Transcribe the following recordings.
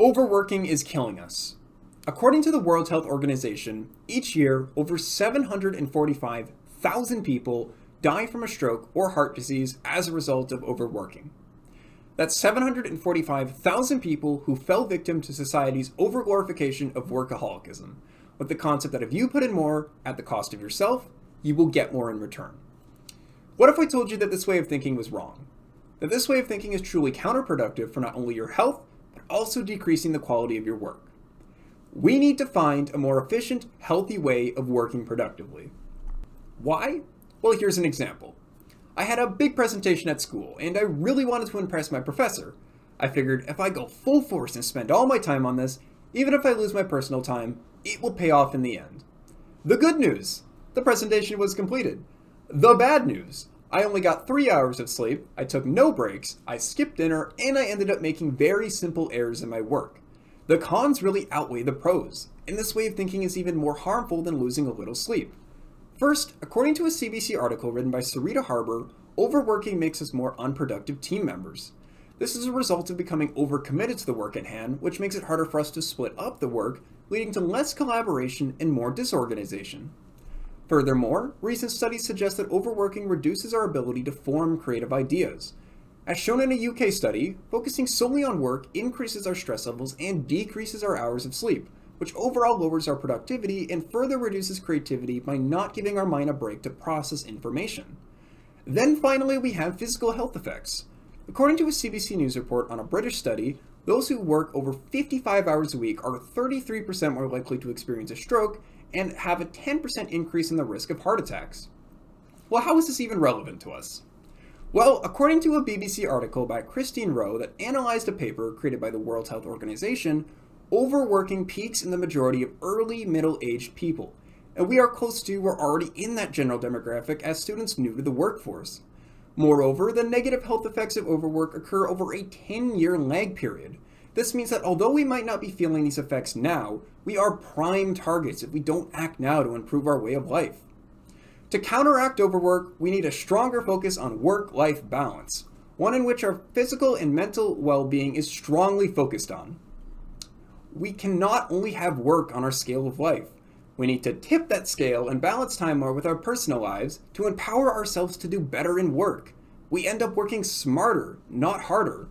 Overworking is killing us. According to the World Health Organization, each year over 745,000 people die from a stroke or heart disease as a result of overworking. That's 745,000 people who fell victim to society's overglorification of workaholicism, with the concept that if you put in more at the cost of yourself, you will get more in return. What if I told you that this way of thinking was wrong? That this way of thinking is truly counterproductive for not only your health, but also decreasing the quality of your work. We need to find a more efficient, healthy way of working productively. Why? Well, here's an example. I had a big presentation at school, and I really wanted to impress my professor. I figured if I go full force and spend all my time on this, even if I lose my personal time, it will pay off in the end. The good news, the presentation was completed. The bad news, I only got 3 hours of sleep, I took no breaks, I skipped dinner, and I ended up making very simple errors in my work. The cons really outweigh the pros, and this way of thinking is even more harmful than losing a little sleep. First, according to a CBC article written by Sarita Harbour, overworking makes us more unproductive team members. This is a result of becoming overcommitted to the work at hand, which makes it harder for us to split up the work, leading to less collaboration and more disorganization. Furthermore, recent studies suggest that overworking reduces our ability to form creative ideas. As shown in a UK study, focusing solely on work increases our stress levels and decreases our hours of sleep, which overall lowers our productivity and further reduces creativity by not giving our mind a break to process information. Then finally, we have physical health effects. According to a CBC News report on a British study, those who work over 55 hours a week are 33% more likely to experience a stroke and have a 10% increase in the risk of heart attacks. Well, how is this even relevant to us? Well, according to a BBC article by Christine Rowe that analyzed a paper created by the World Health Organization, overworking peaks in the majority of early middle-aged people, and we're already in that general demographic as students new to the workforce. Moreover, the negative health effects of overwork occur over a 10-year lag period. This means that although we might not be feeling these effects now, we are prime targets if we don't act now to improve our way of life. To counteract overwork, we need a stronger focus on work-life balance, one in which our physical and mental well-being is strongly focused on. We cannot only have work on our scale of life. We need to tip that scale and balance time more with our personal lives to empower ourselves to do better in work. We end up working smarter, not harder.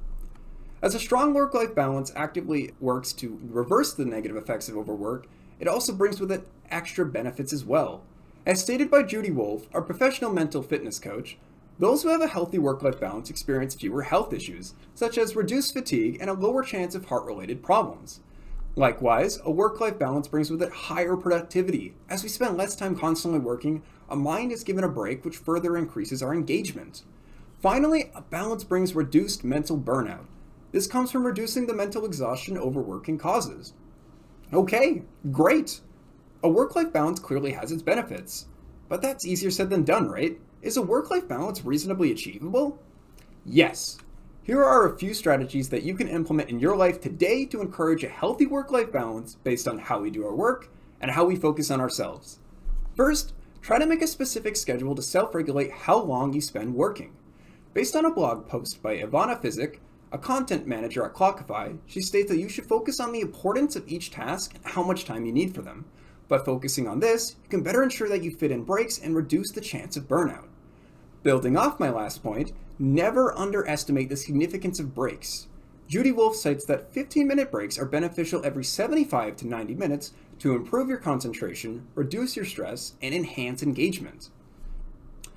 As a strong work-life balance actively works to reverse the negative effects of overwork, it also brings with it extra benefits as well. As stated by Judy Wolf, our professional mental fitness coach, those who have a healthy work-life balance experience fewer health issues, such as reduced fatigue and a lower chance of heart-related problems. Likewise, a work-life balance brings with it higher productivity. As we spend less time constantly working, our mind is given a break which further increases our engagement. Finally, a balance brings reduced mental burnout. This comes from reducing the mental exhaustion overworking causes. Okay, great! A work-life balance clearly has its benefits. But that's easier said than done, right? Is a work-life balance reasonably achievable? Yes. Here are a few strategies that you can implement in your life today to encourage a healthy work-life balance based on how we do our work and how we focus on ourselves. First, try to make a specific schedule to self-regulate how long you spend working. Based on a blog post by Ivana Fisic, a content manager at Clockify, she states that you should focus on the importance of each task and how much time you need for them. By focusing on this, you can better ensure that you fit in breaks and reduce the chance of burnout. Building off my last point, never underestimate the significance of breaks. Judy Wolf cites that 15-minute breaks are beneficial every 75 to 90 minutes to improve your concentration, reduce your stress, and enhance engagement.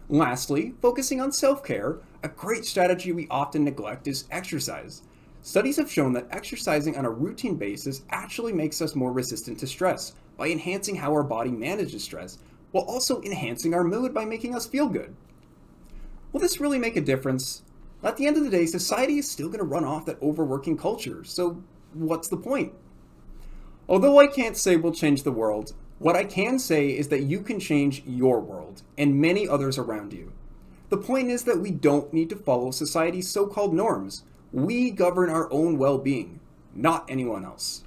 Lastly, focusing on self-care, a great strategy we often neglect is exercise. Studies have shown that exercising on a routine basis actually makes us more resistant to stress by enhancing how our body manages stress, while also enhancing our mood by making us feel good. Will this really make a difference? At the end of the day, society is still going to run off that overworking culture, so what's the point? Although I can't say we'll change the world, what I can say is that you can change your world and many others around you. The point is that we don't need to follow society's so-called norms. We govern our own well-being, not anyone else.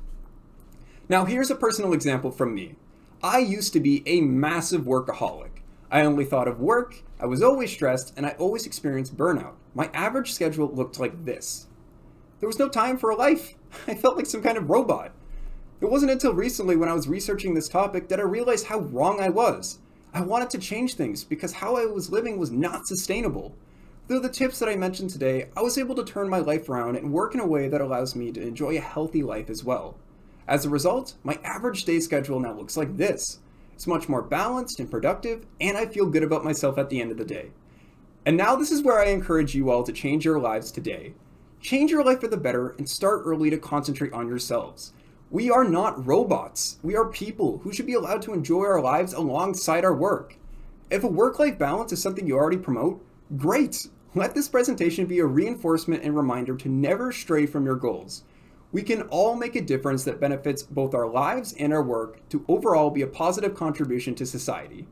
Now here's a personal example from me. I used to be a massive workaholic. I only thought of work, I was always stressed, and I always experienced burnout. My average schedule looked like this. There was no time for a life. I felt like some kind of robot. It wasn't until recently when I was researching this topic that I realized how wrong I was. I wanted to change things because how I was living was not sustainable. Through the tips that I mentioned today, I was able to turn my life around and work in a way that allows me to enjoy a healthy life as well. As a result, my average day schedule now looks like this. It's much more balanced and productive, and I feel good about myself at the end of the day. And now this is where I encourage you all to change your lives today. Change your life for the better and start early to concentrate on yourselves. We are not robots. We are people who should be allowed to enjoy our lives alongside our work. If a work-life balance is something you already promote, great! Let this presentation be a reinforcement and reminder to never stray from your goals. We can all make a difference that benefits both our lives and our work to overall be a positive contribution to society.